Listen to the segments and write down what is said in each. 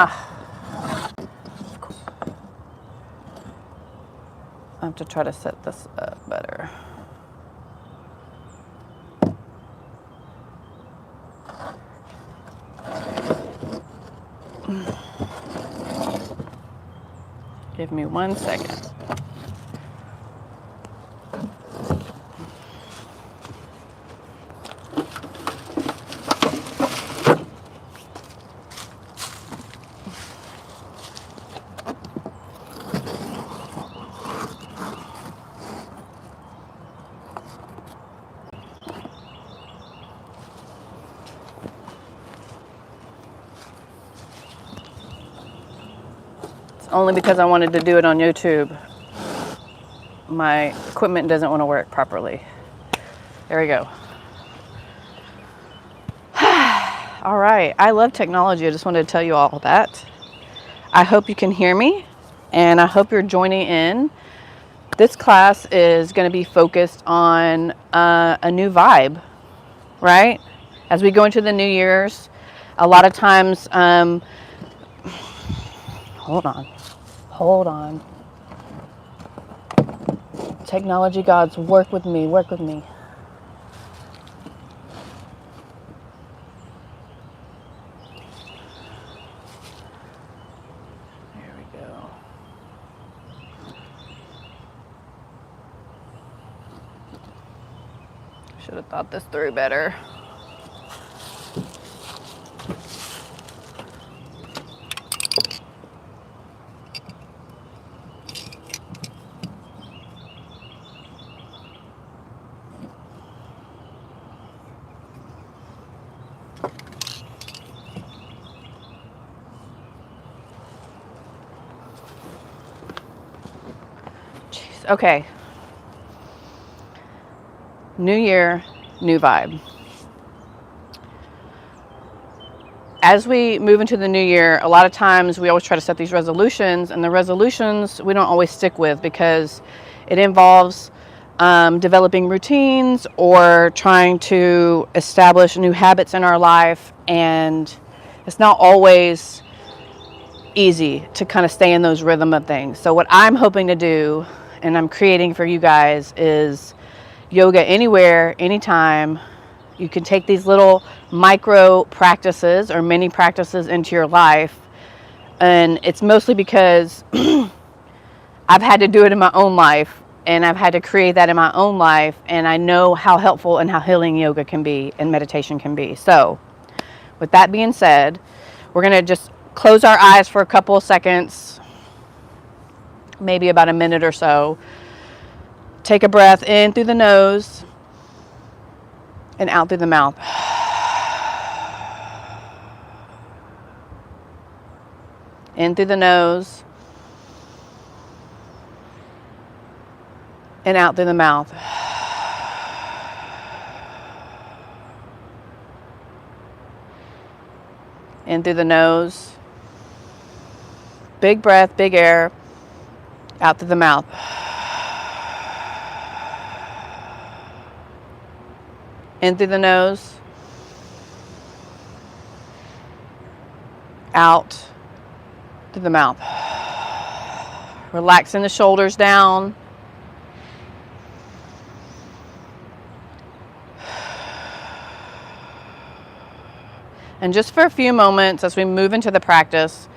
I have to try to set this up better. Give me 1 second. It's only because I wanted to do it on YouTube. My equipment doesn't want to work properly. There we go. All right. I love technology. I just wanted to tell you all that. I hope you can hear me, and I hope you're joining in. This class is going to be focused on a new vibe, right? As we go into the New Year's, a lot of times, hold on. Technology gods, work with me, work with me. There we go. Should have thought this through better. Okay. New year, new vibe. As we move into the new year, a lot of times we always try to set these resolutions, and the resolutions we don't always stick with because it involves developing routines or trying to establish new habits in our life, and it's not always easy to kind of stay in those rhythm of things. So what I'm hoping to do, and I'm creating for you guys, is yoga anywhere, anytime. You can take these little micro practices or mini practices into your life. And it's mostly because I've had to do it in my own life, and I've had to create that in my own life. And I know how helpful and how healing yoga can be and meditation can be. So with that being said, we're going to just close our eyes for a couple of seconds, maybe about a minute or so. Take a breath in through the nose and out through the mouth. In through the nose and out through the mouth. In through the nose. Big breath, big air. Out through the mouth. In through the nose. Out through the mouth. Relaxing the shoulders down. And just for a few moments as we move into the practice,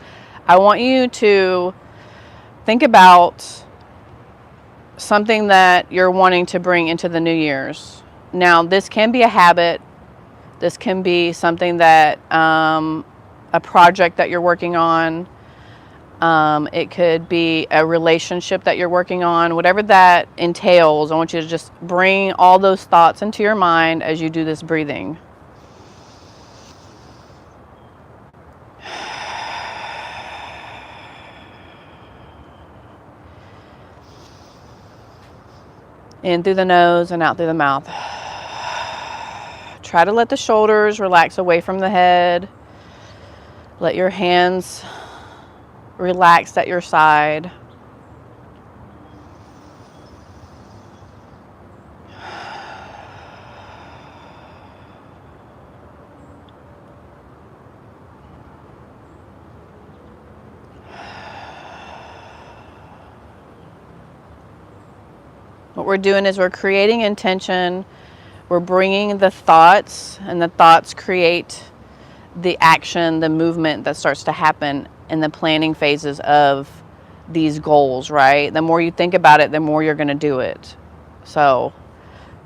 I want you to think about something that you're wanting to bring into the New Year's. Now, this can be a habit. This can be something that, a project that you're working on. It could be a relationship that you're working on. Whatever that entails, I want you to just bring all those thoughts into your mind as you do this breathing. In through the nose and out through the mouth. Try to let the shoulders relax away from the head. Let your hands relax at your side. What we're doing is we're creating intention. We're bringing the thoughts, and the thoughts create the action, the movement that starts to happen in the planning phases of these goals, right? The more you think about it, the more you're going to do it. So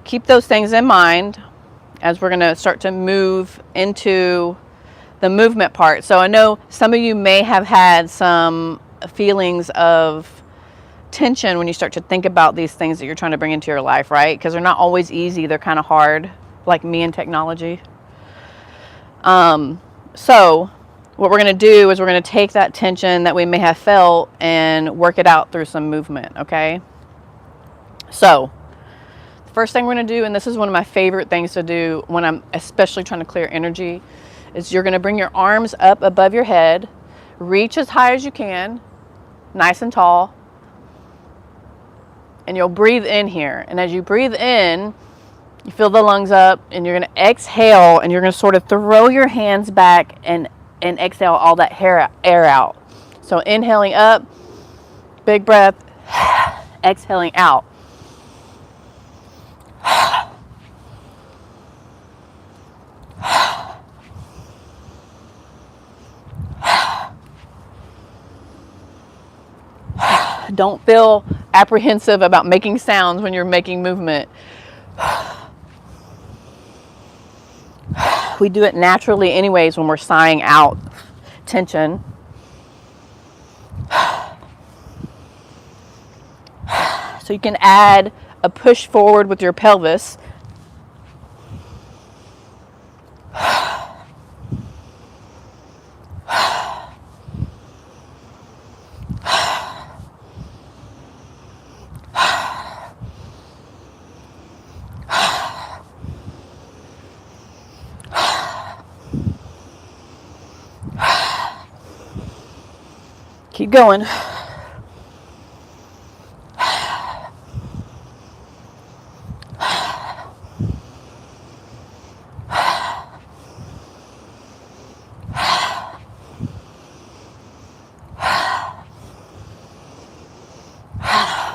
keep those things in mind as we're going to start to move into the movement part. So I know some of you may have had some feelings of tension when you start to think about these things that you're trying to bring into your life, right? Because they're not always easy. They're kind of hard, like me and technology. So what we're going to do is we're going to take that tension that we may have felt and work it out through some movement, okay? So the first thing we're going to do, and this is one of my favorite things to do when I'm especially trying to clear energy, is you're going to bring your arms up above your head, reach as high as you can, nice and tall, and you'll breathe in here. And as you breathe in, you fill the lungs up, and you're going to exhale, and you're going to sort of throw your hands back and exhale all that air out. So inhaling up, big breath, exhaling out. Don't feel apprehensive about making sounds when you're making movement. We do it naturally anyways when we're sighing out tension. So you can add a push forward with your pelvis. Keep going.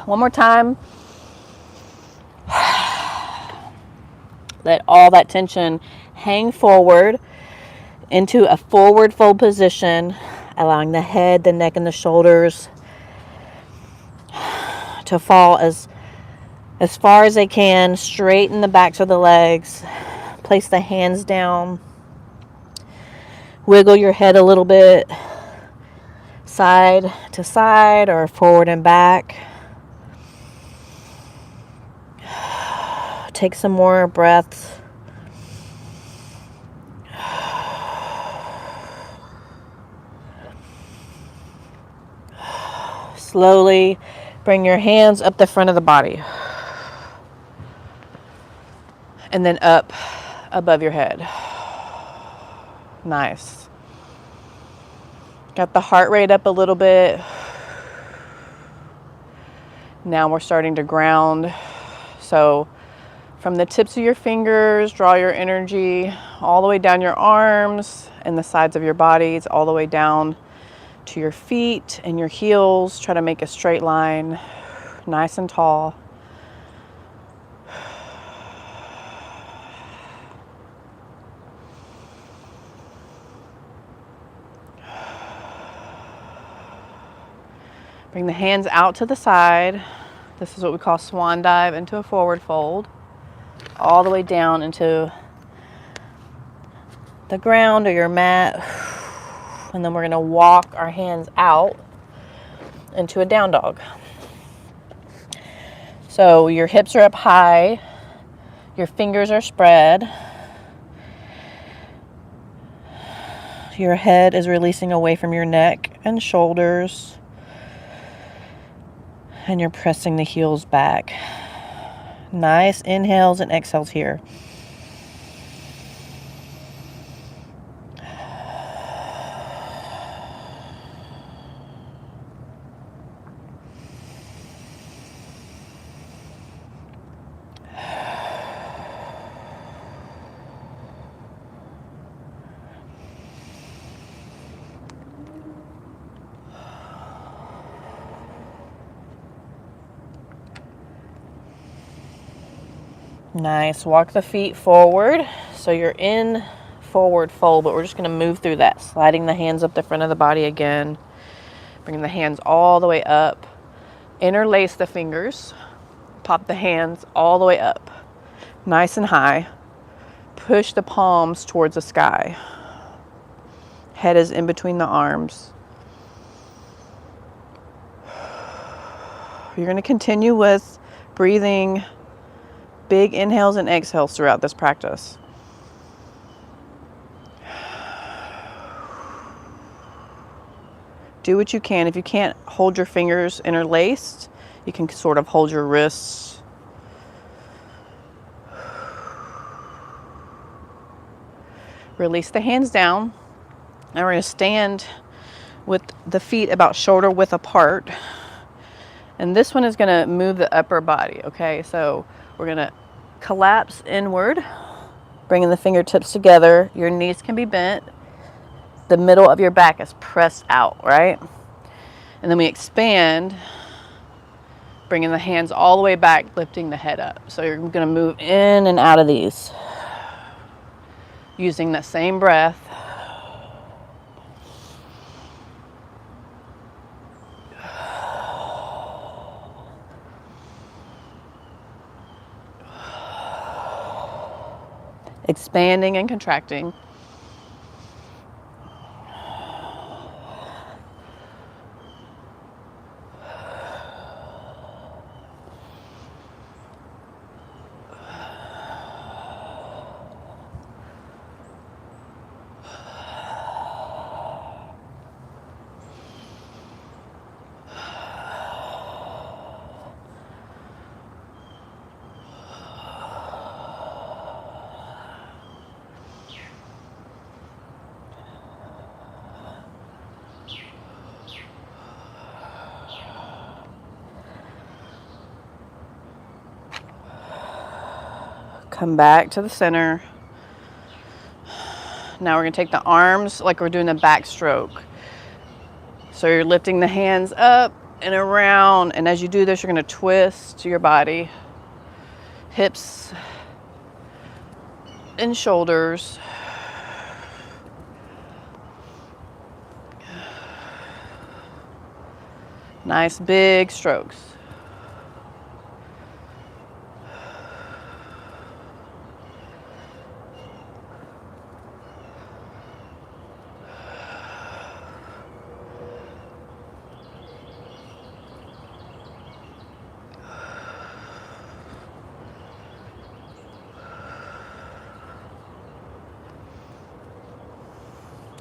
One more time. Let all that tension hang forward into a forward fold position, allowing the head, the neck, and the shoulders to fall as far as they can. Straighten the backs of the legs. Place the hands down. Wiggle your head a little bit, side to side or forward and back. Take some more breaths. Slowly bring your hands up the front of the body. And then up above your head. Nice. Got the heart rate up a little bit. Now we're starting to ground. So from the tips of your fingers, draw your energy all the way down your arms and the sides of your bodies, all the way down to your feet and your heels. Try to make a straight line, nice and tall. Bring the hands out to the side. This is what we call swan dive into a forward fold. All the way down into the ground or your mat. And then we're going to walk our hands out into a down dog. So your hips are up high. Your fingers are spread. Your head is releasing away from your neck and shoulders. And you're pressing the heels back. Nice inhales and exhales here. Nice. Walk the feet forward. So you're in forward fold, but we're just going to move through that, sliding the hands up the front of the body again. Bringing the hands all the way up. Interlace the fingers. Pop the hands all the way up. Nice and high. Push the palms towards the sky. Head is in between the arms. You're going to continue with breathing big inhales and exhales throughout this practice. Do what you can. If you can't hold your fingers interlaced, you can sort of hold your wrists. Release the hands down. Now we're going to stand with the feet about shoulder width apart. And this one is going to move the upper body, okay? So we're going to collapse inward, bringing the fingertips together. Your knees can be bent. The middle of your back is pressed out, right? And then we expand, bringing the hands all the way back, lifting the head up. So you're going to move in and out of these, using that same breath. Expanding and contracting. Come back to the center. Now we're going to take the arms like we're doing a backstroke. So you're lifting the hands up and around, and as you do this, you're going to twist your body, hips and shoulders. Nice big strokes.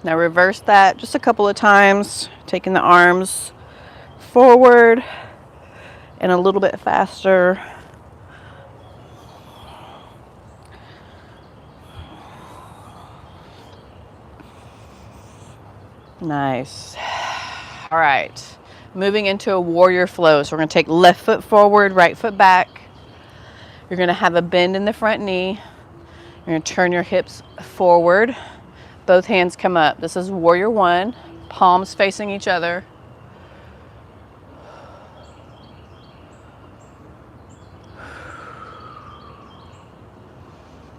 Now reverse that just a couple of times, taking the arms forward and a little bit faster. Nice. All right, moving into a warrior flow. So we're going to take left foot forward, right foot back. You're going to have a bend in the front knee. You're going to turn your hips forward. Both hands come up. This is warrior one, palms facing each other.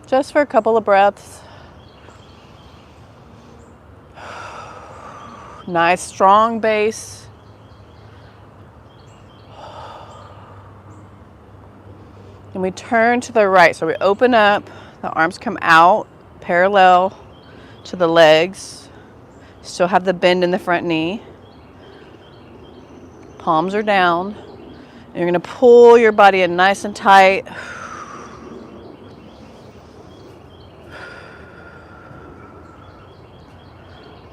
Just for a couple of breaths. Nice strong base. And we turn to the right. So we open up, the arms come out, parallel to the legs. Still have the bend in the front knee. Palms are down. And you're going to pull your body in nice and tight.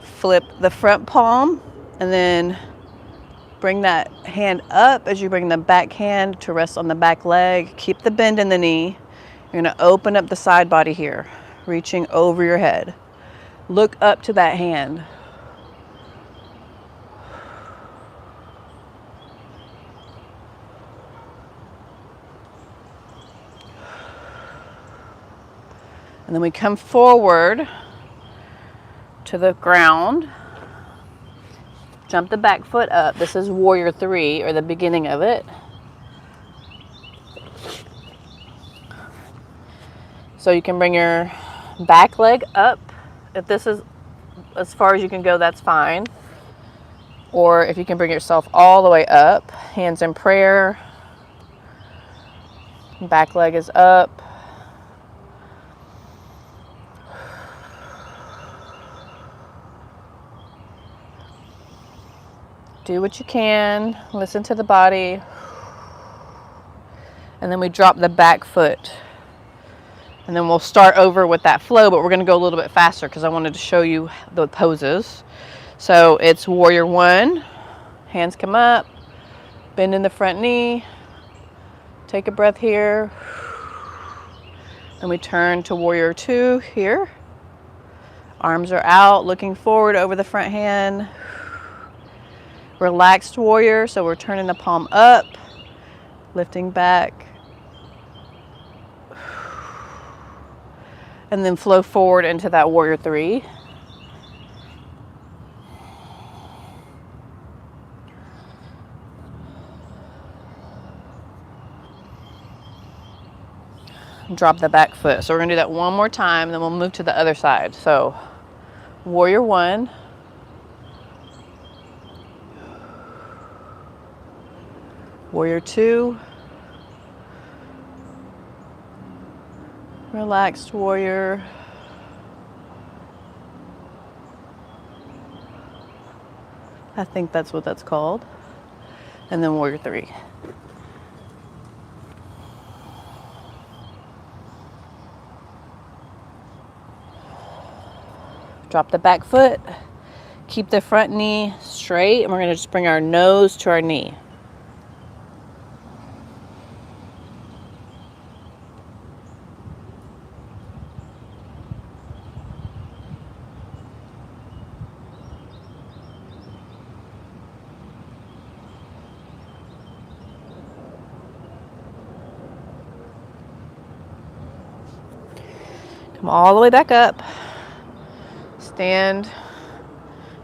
Flip the front palm and then bring that hand up as you bring the back hand to rest on the back leg. Keep the bend in the knee. You're going to open up the side body here, reaching over your head. Look up to that hand. And then we come forward to the ground. Jump the back foot up. This is warrior three, or the beginning of it. So you can bring your back leg up. If this is as far as you can go, that's fine. Or if you can bring yourself all the way up, hands in prayer, back leg is up. Do what you can, listen to the body. And then we drop the back foot. And then we'll start over with that flow, but we're going to go a little bit faster because I wanted to show you the poses. So it's warrior one, hands come up, bend in the front knee, take a breath here. Then we turn to warrior two here. Arms are out, looking forward over the front hand. Relaxed warrior, so we're turning the palm up, lifting back. And then flow forward into that warrior three. Drop the back foot. So we're gonna do that one more time, then we'll move to the other side. So warrior one. Warrior two. Relaxed warrior. I think that's what that's called. And then warrior three. Drop the back foot. Keep the front knee straight, and we're going to just bring our nose to our knee. Come all the way back up. Stand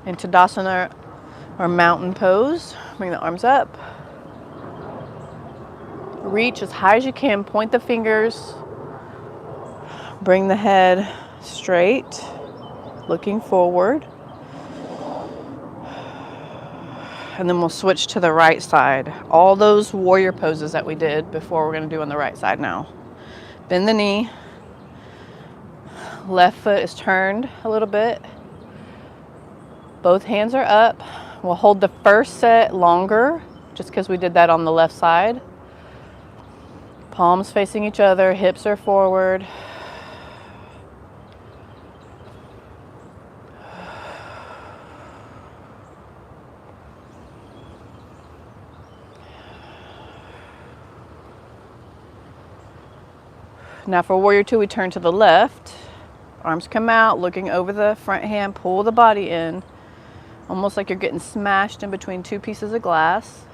in Tadasana or mountain pose. Bring the arms up. Reach as high as you can. Point the fingers. Bring the head straight, looking forward. And then we'll switch to the right side. All those warrior poses that we did before, we're going to do on the right side now. Bend the knee. Left foot is turned a little bit. Both hands are up. We'll hold the first set longer just because we did that on the left side. Palms facing each other, hips are forward. Now for warrior two, we turn to the left. Arms come out, looking over the front hand, pull the body in, almost like you're getting smashed in between two pieces of glass.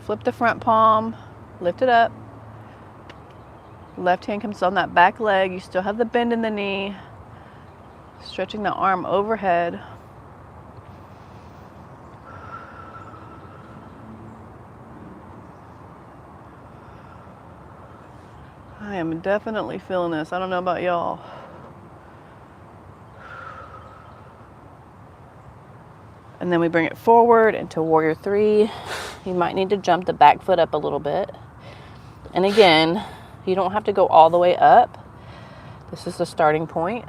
Flip the front palm, lift it up. Left hand comes on that back leg. You still have the bend in the knee. Stretching the arm overhead. I am definitely feeling this. I don't know about y'all. And then we bring it forward into warrior three. You might need to jump the back foot up a little bit. And again, you don't have to go all the way up. This is the starting point.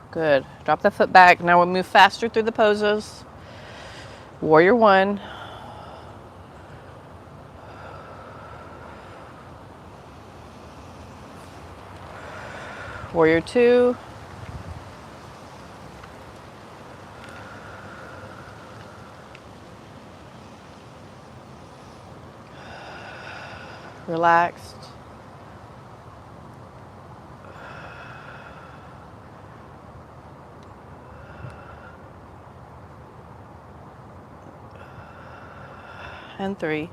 Good. Drop the foot back. Now we'll move faster through the poses. Warrior one. Warrior two. relaxed. And 3.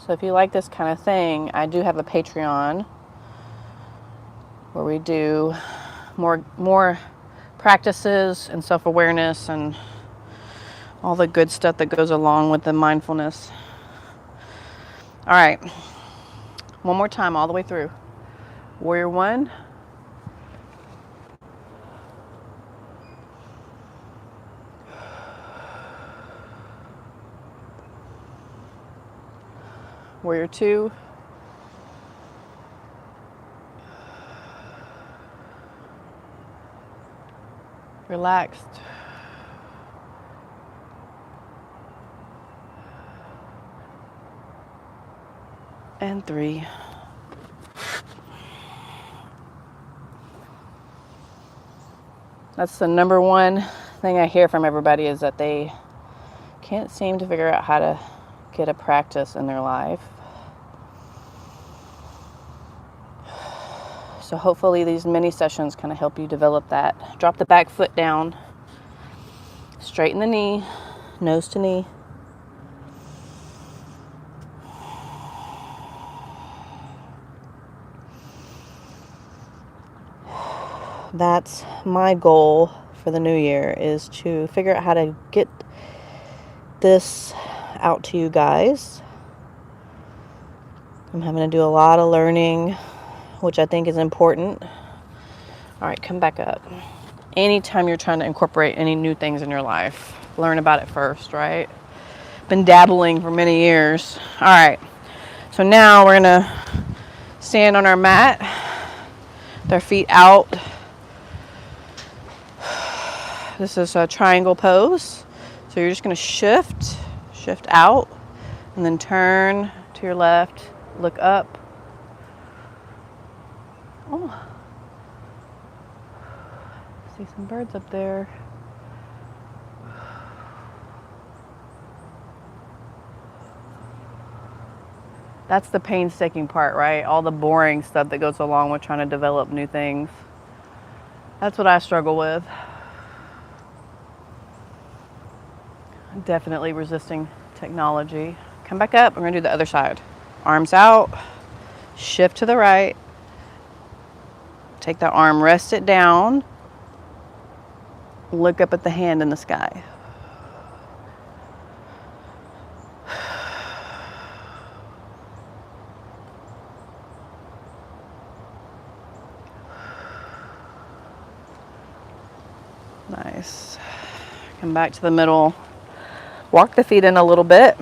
So if you like this kind of thing, I do have a Patreon where we do more practices and self-awareness and all the good stuff that goes along with the mindfulness. All right, one more time all the way through. Warrior 1. Warrior 2. Relaxed. And 3. That's the number one thing I hear from everybody, is that they can't seem to figure out how to get a practice in their life. So hopefully these mini sessions kind of help you develop that. Drop the back foot down, straighten the knee, nose to knee. That's my goal for the new year, is to figure out how to get this out to you guys. I'm having to do a lot of learning, which I think is important. All right, come back up. Anytime you're trying to incorporate any new things in your life, learn about it first, right? Been dabbling for many years. All right, so now we're gonna stand on our mat, with our feet out. This is a triangle pose. So you're just gonna shift out, and then turn to your left, look up. Oh, see some birds up there. That's the painstaking part, right? All the boring stuff that goes along with trying to develop new things. That's what I struggle with. Definitely resisting technology. Come back up. We're going to do the other side. Arms out. Shift to the right. Take that arm, rest it down. Look up at the hand in the sky. Nice. Come back to the middle. Walk the feet in a little bit.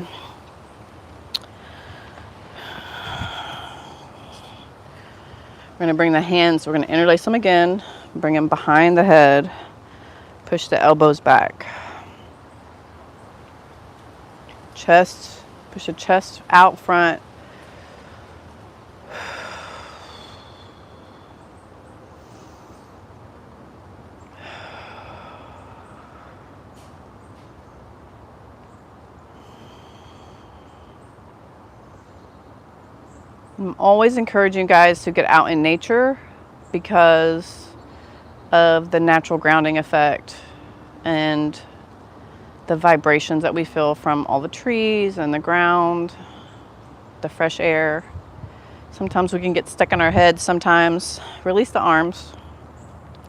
We're going to bring the hands, we're going to interlace them again, bring them behind the head, push the elbows back. Chest, push the chest out front. I'm always encouraging you guys to get out in nature because of the natural grounding effect and the vibrations that we feel from all the trees and the ground, the fresh air. Sometimes we can get stuck in our heads. Sometimes release the arms.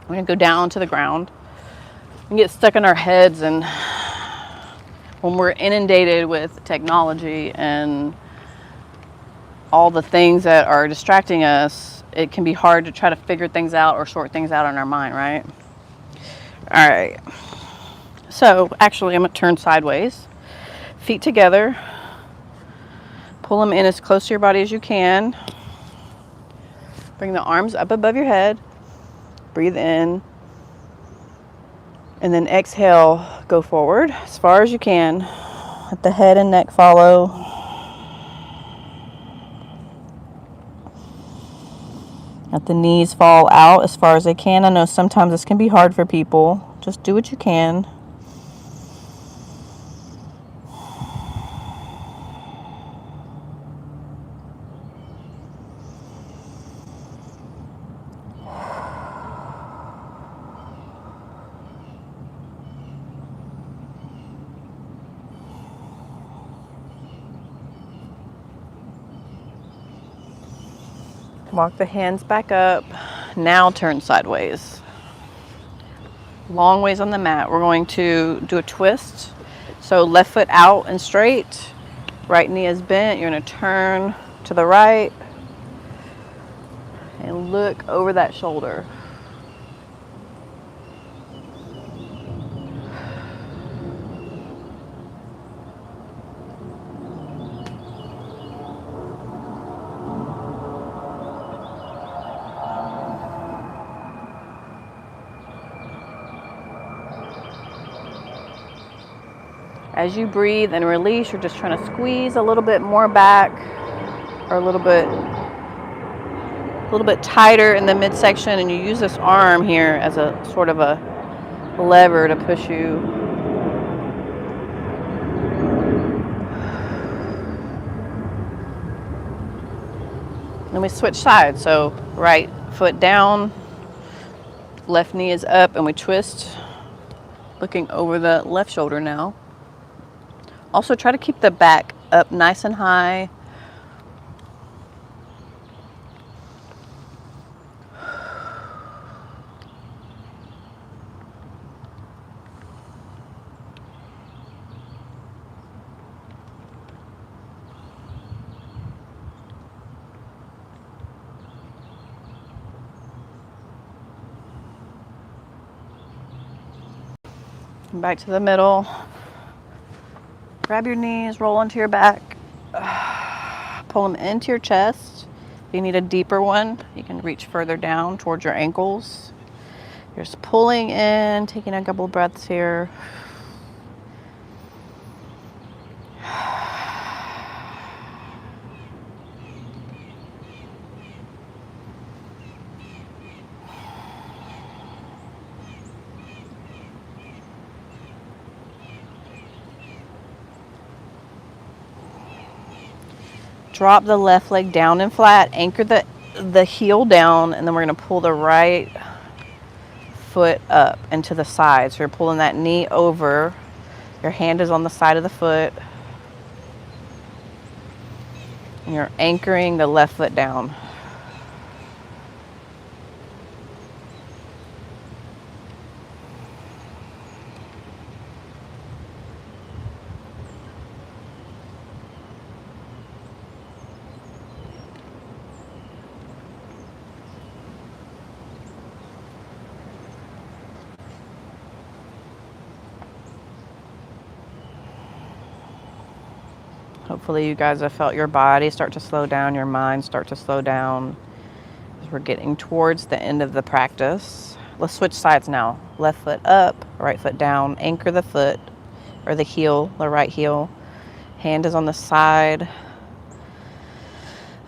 We're going to go down to the ground. We can get stuck in our heads, and when we're inundated with technology and all the things that are distracting us, it can be hard to try to figure things out or sort things out in our mind, right? All right. So actually, I'm going to turn sideways. Feet together. Pull them in as close to your body as you can. Bring the arms up above your head. Breathe in. And then exhale, go forward as far as you can. Let the head and neck follow. Let the knees fall out as far as they can. I know sometimes this can be hard for people. Just do what you can. Walk the hands back up. Now turn sideways. Long ways on the mat. We're going to do a twist. So left foot out and straight. Right knee is bent. You're going to turn to the right and look over that shoulder. As you breathe and release, you're just trying to squeeze a little bit more back, or a little bit tighter in the midsection, and you use this arm here as a sort of a lever to push you. Then we switch sides. So right foot down, left knee is up, and we twist, looking over the left shoulder now. Also try to keep the back up nice and high. Back to the middle. Grab your knees, roll onto your back. Pull them into your chest. If you need a deeper one, you can reach further down towards your ankles. You're just pulling in, taking a couple breaths here. Drop the left leg down and flat, anchor the heel down, and then we're going to pull the right foot up and to the side. So you're pulling that knee over. Your hand is on the side of the foot. And you're anchoring the left foot down. Hopefully you guys have felt your body start to slow down, your mind start to slow down as we're getting towards the end of the practice. Let's switch sides now. Left foot up, right foot down. Anchor the foot or the heel, the right heel. Hand is on the side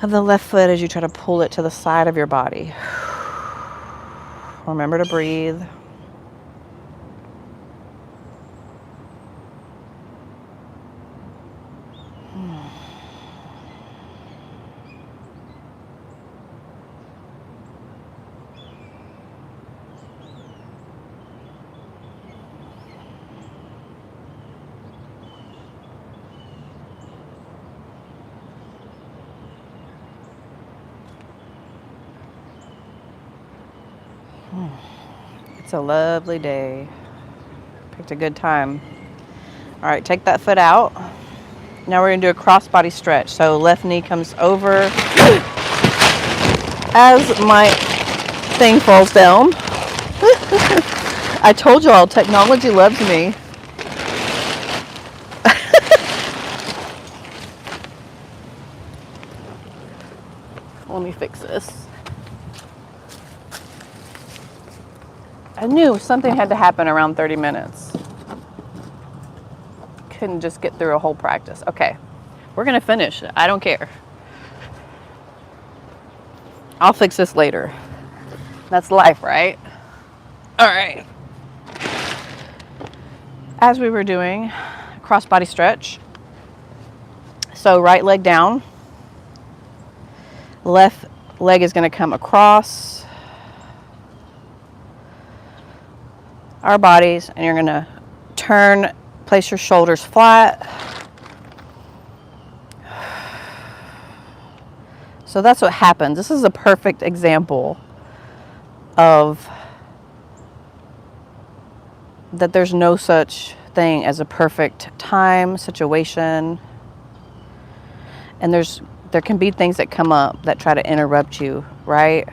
of the left foot as you try to pull it to the side of your body. Remember to breathe. It's a lovely day. Picked a good time. All right, take that foot out. Now we're gonna do a crossbody stretch. So left knee comes over as my thing falls down. I told y'all, technology loves me. Let me fix this. I knew something had to happen around 30 minutes. Couldn't just get through a whole practice. Okay, we're gonna finish. I don't care. I'll fix this later. That's life, right? All right. As we were doing cross body stretch, so right leg down, left leg is going to come across our bodies, and you're going to turn, place your shoulders flat. So that's what happens. This is a perfect example of that there's no such thing as a perfect time, situation. And there can be things that come up that try to interrupt you, right?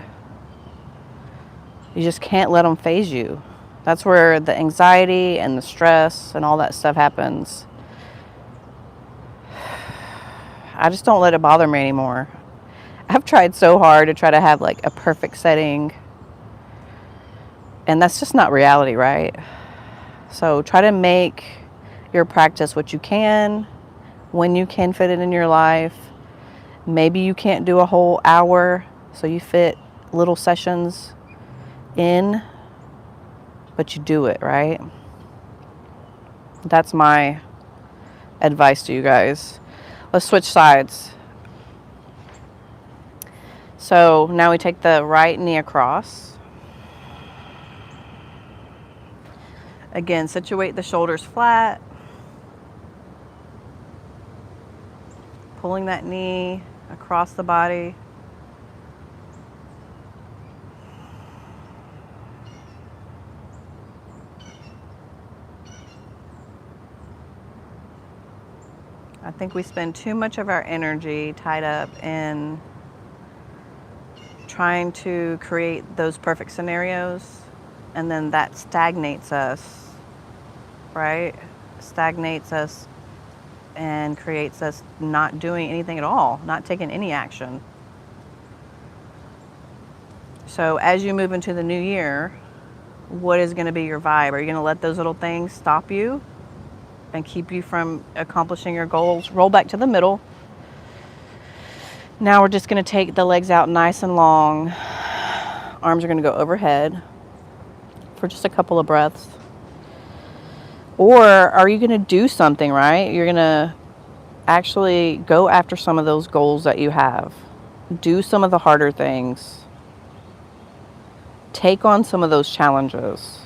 You just can't let them phase you. That's where the anxiety and the stress and all that stuff happens. I just don't let it bother me anymore. I've tried so hard to try to have like a perfect setting, and that's just not reality, right? So try to make your practice what you can, when you can fit it in your life. Maybe you can't do a whole hour, so you fit little sessions in, but you do it, right? That's my advice to you guys. Let's switch sides. So now we take the right knee across. Again, situate the shoulders flat. Pulling that knee across the body. I think we spend too much of our energy tied up in trying to create those perfect scenarios, and then that stagnates us, right? Stagnates us and creates us not doing anything at all, not taking any action. So as you move into the new year, what is going to be your vibe? Are you going to let those little things stop you and keep you from accomplishing your goals? Roll back to the middle. Now we're just going to take the legs out nice and long. Arms are going to go overhead for just a couple of breaths. Or are you going to do something, right? You're going to actually go after some of those goals that you have. Do some of the harder things. Take on some of those challenges.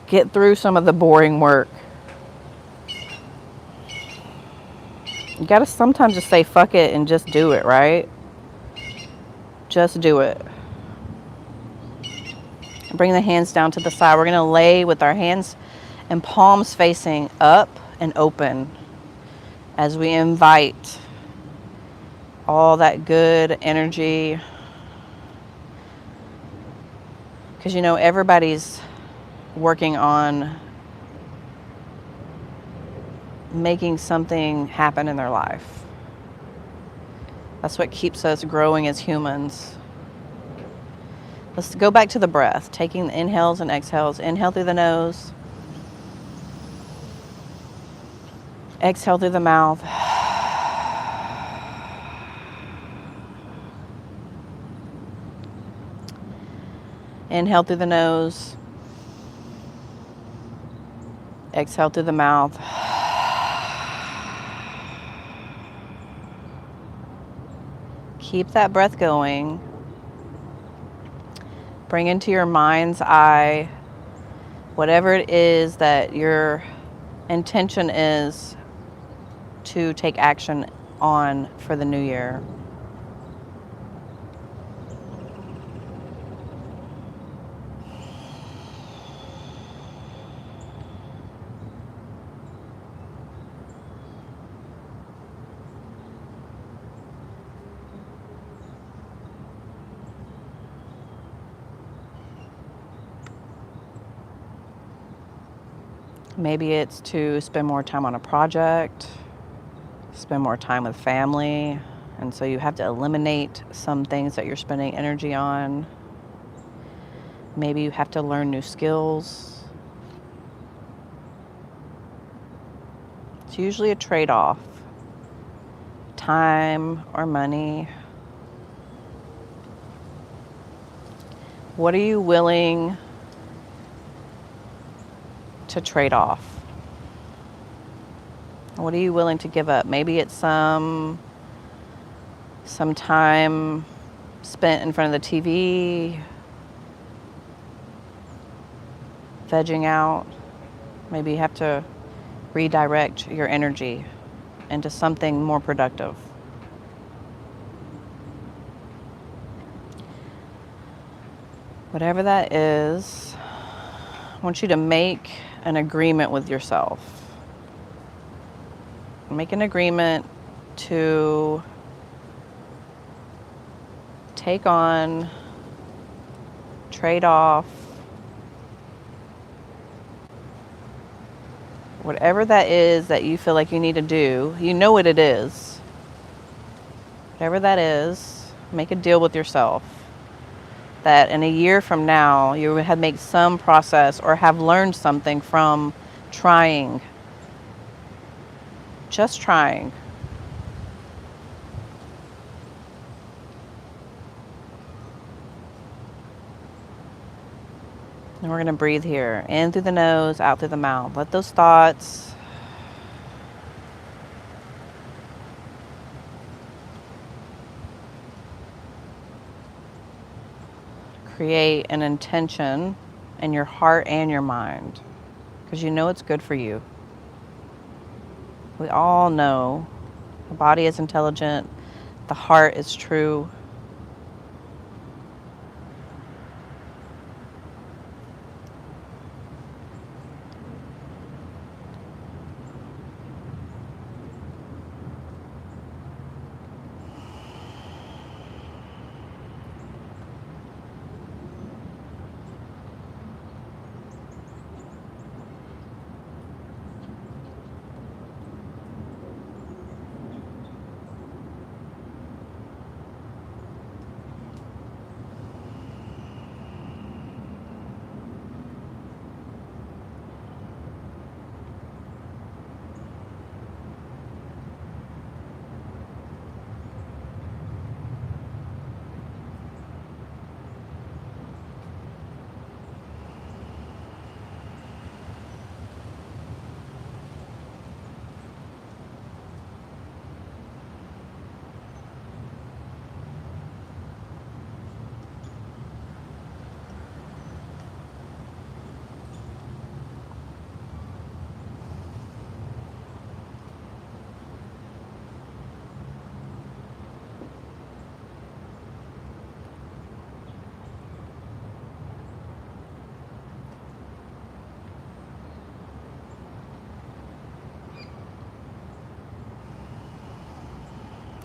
Get through some of the boring work. You got to sometimes just say fuck it and just do it, right? Just do it. Bring the hands down to the side. We're going to lay with our hands and palms facing up and open as we invite all that good energy. Because, you know, everybody's working on making something happen in their life. That's what keeps us growing as humans. Let's go back to the breath, taking the inhales and exhales. Inhale through the nose. Exhale through the mouth. Inhale through the nose. Exhale through the mouth. Keep that breath going. Bring into your mind's eye whatever it is that your intention is to take action on for the new year. Maybe it's to spend more time on a project, spend more time with family, and so you have to eliminate some things that you're spending energy on. Maybe you have to learn new skills. It's usually a trade-off. Time or money. What are you willing to trade off? What are you willing to give up? Maybe it's some time spent in front of the TV, vegging out. Maybe you have to redirect your energy into something more productive. Whatever that is, I want you to make an agreement with yourself. Make an agreement to take on, trade off, whatever that is that you feel like you need to do. You know what it is. Whatever that is, make a deal with yourself that in a year from now, you have made some process or have learned something from trying. Just trying. And we're going to breathe here. In through the nose, out through the mouth. Let those thoughts create an intention in your heart and your mind, because you know it's good for you. We all know the body is intelligent, the heart is true.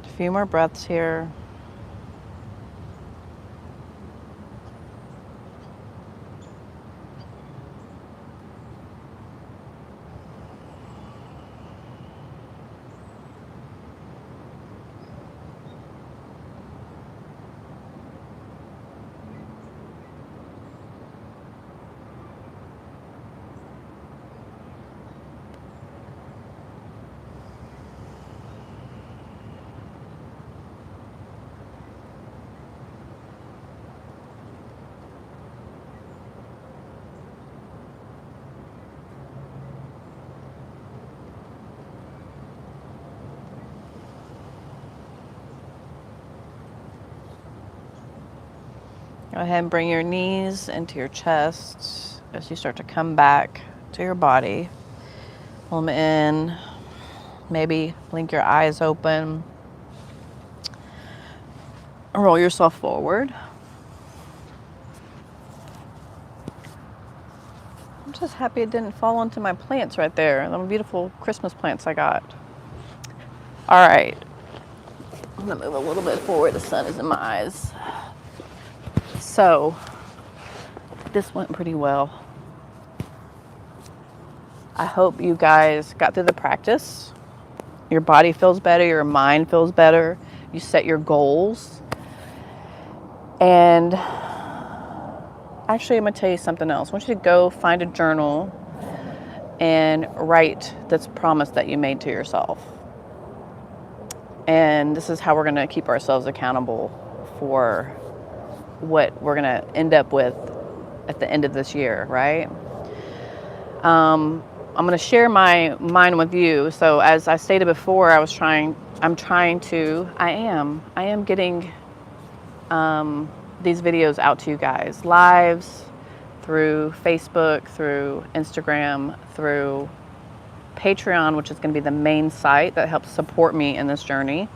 A few more breaths here. Go ahead and bring your knees into your chest as you start to come back to your body. Pull them in. Maybe blink your eyes open. Roll yourself forward. I'm just happy it didn't fall onto my plants right there. The beautiful Christmas plants I got. All right. I'm gonna move a little bit forward. The sun is in my eyes. So, this went pretty well. I hope you guys got through the practice. Your body feels better, your mind feels better. You set your goals. And actually, I'm going to tell you something else. I want you to go find a journal and write this promise that you made to yourself. And this is how we're going to keep ourselves accountable for what we're going to end up with at the end of this year, right? I'm going to share my mind with you. So as I stated before, I am getting these videos out to you guys, lives, through Facebook, through Instagram, through Patreon, which is going to be the main site that helps support me in this journey.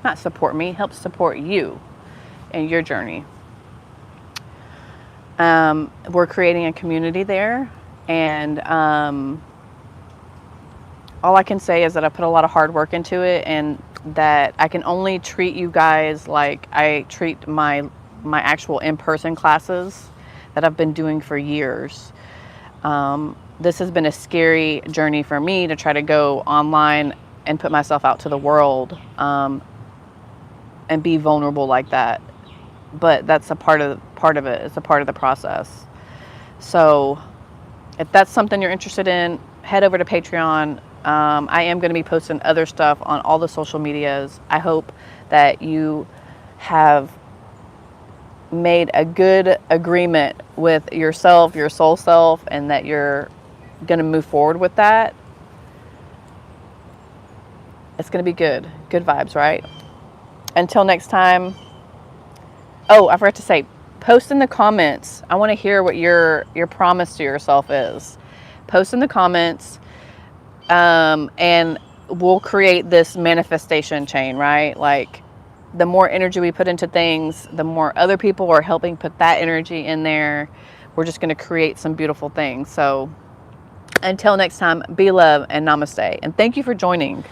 Not support me, helps support you in your journey. We're creating a community there, and all I can say is that I put a lot of hard work into it, and that I can only treat you guys like I treat my actual in-person classes that I've been doing for years. This has been a scary journey for me to try to go online and put myself out to the world and be vulnerable like that. But that's a part of it. It's a part of the process. So if that's something you're interested in, head over to Patreon. I am going to be posting other stuff on all the social medias. I hope that you have made a good agreement with yourself, your soul self, and that you're going to move forward with that. It's going to be good vibes, right? Until next time. Oh, I forgot to say, post in the comments. I want to hear what your promise to yourself is. Post in the comments, and we'll create this manifestation chain, right? Like, the more energy we put into things, the more other people are helping put that energy in there. We're just going to create some beautiful things. So until next time, be love and namaste. And thank you for joining.